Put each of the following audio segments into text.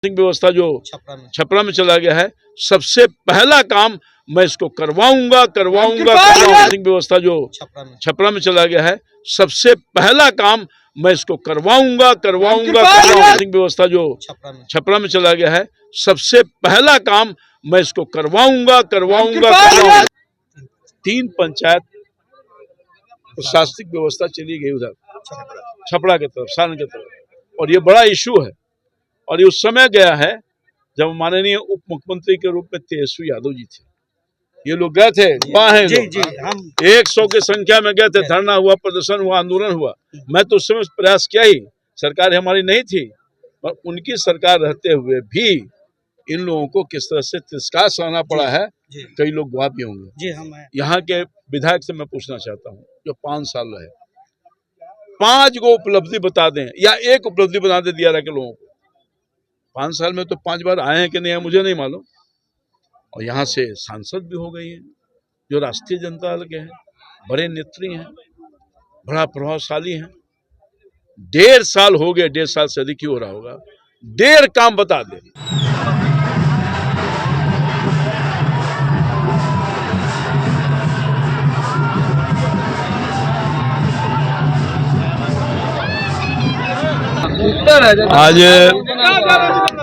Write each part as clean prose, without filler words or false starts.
व्यवस्था जो छपरा में चला गया है, सबसे पहला काम मैं इसको करवाऊंगा। व्यवस्था जो छपरा में चला गया है, सबसे पहला काम मैं इसको करवाऊंगा। व्यवस्था जो छपरा में चला गया है, सबसे पहला काम मैं इसको करवाऊंगा। 3 पंचायत प्रशासनिक व्यवस्था चली गई उधर छपरा की तरफ, सारण की तरफ, और ये बड़ा इशू है। और ये उस समय गया है जब माननीय उप मुख्यमंत्री के रूप में तेजस्वी यादव जी थे। ये लोग गए थे, हम 100 की संख्या में गए थे, धरना हुआ, प्रदर्शन हुआ, आंदोलन हुआ। मैं तो उस समय प्रयास किया ही, सरकार हमारी नहीं थी, पर उनकी सरकार रहते हुए भी इन लोगों को किस तरह से तिरस्कार सहना पड़ा है, कई लोग गवाह भी होंगे। यहाँ के विधायक से मैं पूछना चाहता हूँ, जो 5 साल रहे, 5 को उपलब्धि बता दें या एक उपलब्धि बना दे दिया के लोगों को। 5 साल में तो 5 बार आए हैं कि नहीं है मुझे नहीं मालूम। और यहाँ से सांसद भी हो गई हैं, जो राष्ट्रीय जनता दल के हैं, बड़े नेत्री हैं, बड़ा प्रभावशाली हैं। 1.5 साल हो गए, 1.5 साल से अधिक ही हो रहा होगा, 1.5 काम बता दे।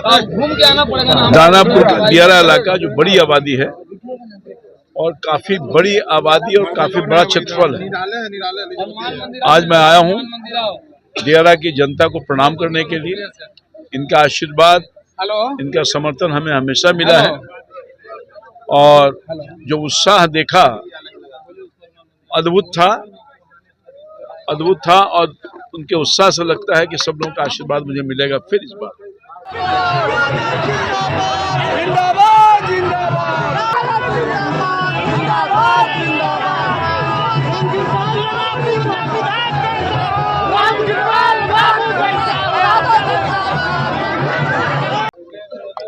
आज घूम के आना पड़ेगा। दानापुर का दियारा इलाका जो बड़ी आबादी है, और काफी बड़ी आबादी और काफी बड़ा क्षेत्रफल है। आज मैं आया हूँ दियारा की जनता को प्रणाम करने के लिए। इनका आशीर्वाद, इनका समर्थन हमें हमेशा मिला है, और जो उत्साह देखा अद्भुत था। और उनके उत्साह से लगता है कि सब लोगों का आशीर्वाद मुझे मिलेगा फिर इस बार।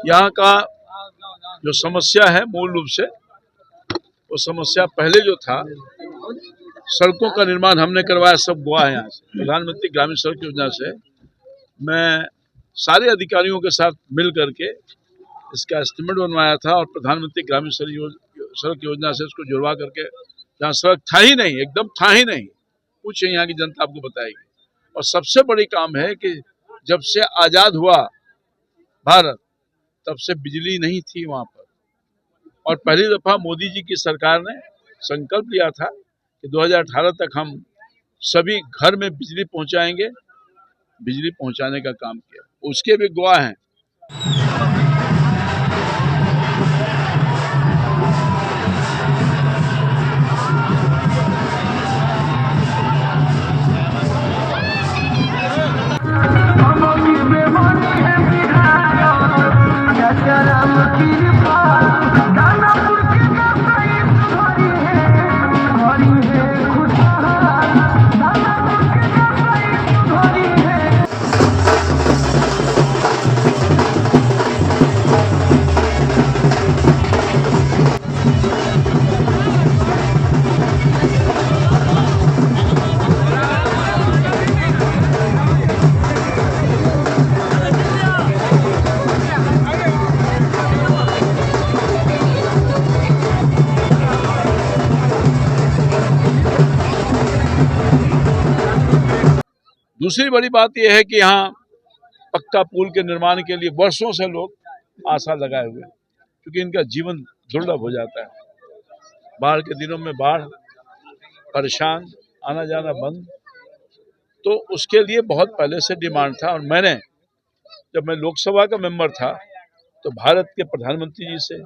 यहाँ का जो समस्या है मूल रूप से, वो समस्या पहले जो था, सड़कों का निर्माण हमने करवाया, सब हुआ है। यहाँ से प्रधानमंत्री ग्रामीण सड़क योजना से मैं सारे अधिकारियों के साथ मिल करके इसका एस्टिमेट बनवाया था, और प्रधानमंत्री ग्रामीण सड़क योजना से इसको जुड़वा करके, जहाँ सड़क था ही नहीं, एकदम था ही नहीं, कुछ यहाँ की जनता आपको बताएगी। और सबसे बड़ी काम है कि जब से आजाद हुआ भारत, तब से बिजली नहीं थी वहां पर। और पहली दफा मोदी जी की सरकार ने संकल्प लिया था कि 2018 तक हम सभी घर में बिजली पहुंचाएंगे। बिजली पहुंचाने का काम किया, उसके भी गवाह हैं। दूसरी बड़ी बात यह है कि यहाँ पक्का पुल के निर्माण के लिए वर्षों से लोग आशा लगाए हुए हैं, क्योंकि इनका जीवन दुर्लभ हो जाता है। बाढ़ के दिनों में बाढ़, परेशान, आना जाना बंद, तो उसके लिए बहुत पहले से डिमांड था। और जब मैं लोकसभा का मेंबर था, तो भारत के प्रधानमंत्री जी से,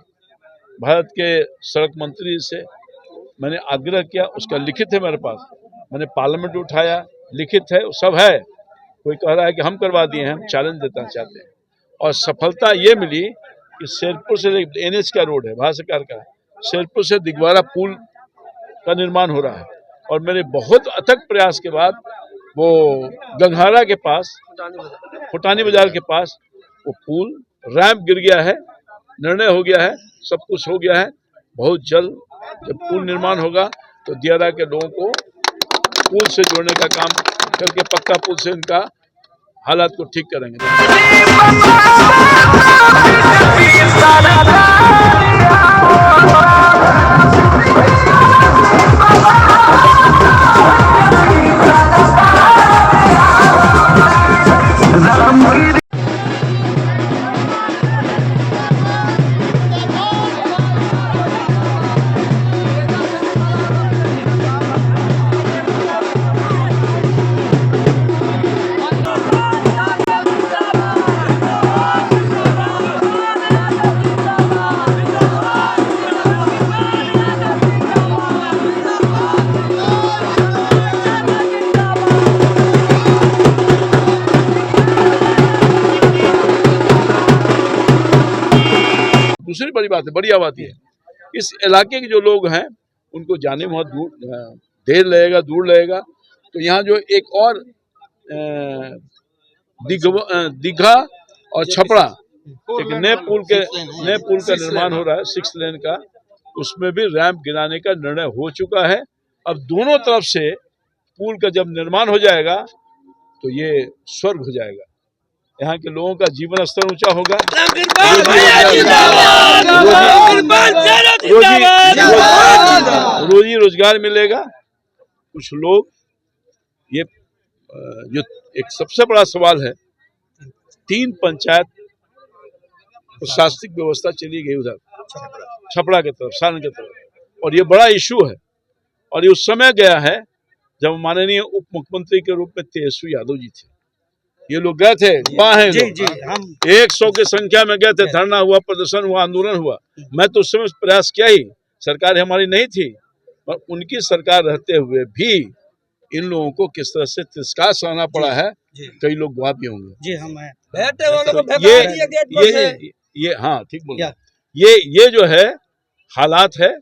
भारत के सड़क मंत्री से मैंने आग्रह किया। उसका लिखित है मेरे पास, मैंने पार्लियामेंट उठाया, लिखित है, सब है। कोई कह रहा है कि हम करवा दिए हैं, हम चैलेंज देना चाहते हैं। और सफलता ये मिली कि शेरपुर से NH का रोड है, भारत सरकार का, शेरपुर से दिगवारा पुल का निर्माण हो रहा है। और मेरे बहुत अथक प्रयास के बाद वो गंगहारा के पास, फुटानी बाजार के पास, वो पुल रैंप गिर गया है, निर्णय हो गया है, सब कुछ हो गया है। बहुत जल्द जब पुल निर्माण होगा तो दियारा के लोगों को पुल से जोड़ने का काम करके पक्का पुल से इनका हालात को ठीक करेंगे। दूसरी बड़ी बात है, बड़ी आबादी है इस इलाके के जो लोग हैं उनको जाने में बहुत देर लगेगा, दूर लगेगा। तो यहाँ जो एक और दीघा और छपरा एक नए पुल का निर्माण हो रहा है 6 लेन का, उसमें भी रैंप गिराने का निर्णय हो चुका है। अब दोनों तरफ से पुल का जब निर्माण हो जाएगा तो ये स्वर्ग हो जाएगा, यहाँ के लोगों का जीवन स्तर ऊंचा होगा, रोजी रोजगार मिलेगा। कुछ लोग ये जो एक सबसे बड़ा सवाल है, 3 पंचायत प्रशासनिक व्यवस्था चली गई उधर छपरा के तरफ, सारण के तरफ, और ये बड़ा इशू है। और ये उस समय गया है जब माननीय उप मुख्यमंत्री के रूप में तेजस्वी यादव जी थे। ये लोग गए थे, वहाँ हैं लोग 100 की संख्या में गए थे, धरना हुआ, प्रदर्शन हुआ, आंदोलन हुआ। मैं तो उस समय प्रयास किया ही, सरकार हमारी नहीं थी, पर उनकी सरकार रहते हुए भी इन लोगों को किस तरह से तिरस्कार सहना पड़ा है, कई लोग गवाह भी होंगे। जी हम ये हाँ ठीक बोला। ये जो है हालात है,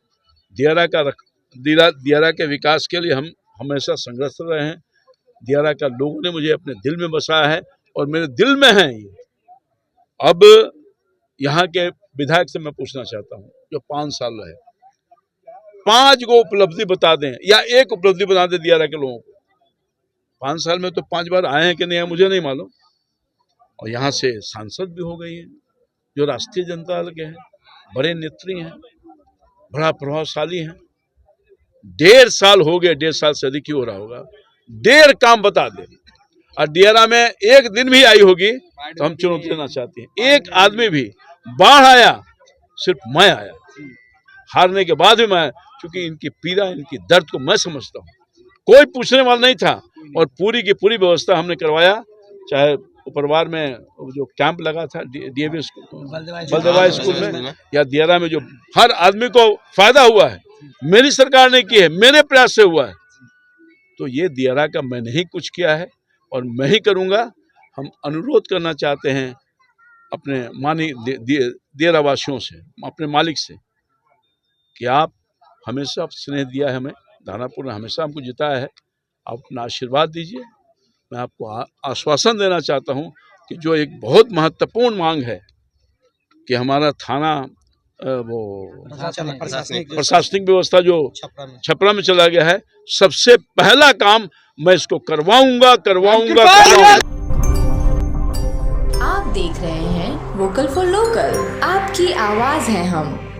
दियारा के विकास के लिए हम हमेशा संघर्ष रहे हैं। दियारा का लोगों ने मुझे अपने दिल में बसाया है और मेरे दिल में है ये। अब यहाँ के विधायक से मैं पूछना चाहता हूँ, जो 5 साल रहे, 5 को उपलब्धि बता दें या एक उपलब्धि बता दें दियारा के लोगों को। 5 साल में तो 5 बार आए हैं कि नहीं है मुझे नहीं मालूम। और यहाँ से सांसद भी हो गई हैं जो राष्ट्रीय जनता दल के हैं, बड़े नेत्री हैं, बड़ा प्रभावशाली हैं। 1.5 साल हो गए, 1.5 साल से अधिक ही हो रहा होगा, 1.5 काम बता दे। और दियारा में एक दिन भी आई होगी तो हम चुनौती देना चाहते हैं। एक आदमी भी, बाढ़ आया सिर्फ मैं आया, हारने के बाद भी मैं, क्योंकि इनकी पीड़ा, इनकी दर्द को मैं समझता हूँ। कोई पूछने वाला नहीं था और पूरी की पूरी व्यवस्था हमने करवाया। चाहे उपरवार में जो कैंप लगा था डीएवी स्कूल, बलदेवाई स्कूल में, या दियारा में जो हर आदमी को फायदा हुआ है, मेरी सरकार ने की है, मेरे प्रयास से हुआ है। तो ये दियारा का मैंने ही कुछ किया है और मैं ही करूँगा। हम अनुरोध करना चाहते हैं अपने दियारा वासियों से, अपने मालिक से, कि आप हमेशा स्नेह दिया है हमें, दानापुर ने हमेशा हमको जिताया है, आप अपना आशीर्वाद दीजिए। मैं आपको आश्वासन देना चाहता हूं कि जो एक बहुत महत्वपूर्ण मांग है कि हमारा थाना वो प्रशासनिक व्यवस्था जो छपरा में चला गया है, सबसे पहला काम मैं इसको करवाऊंगा। आप देख रहे हैं वोकल फॉर लोकल, आपकी आवाज है हम।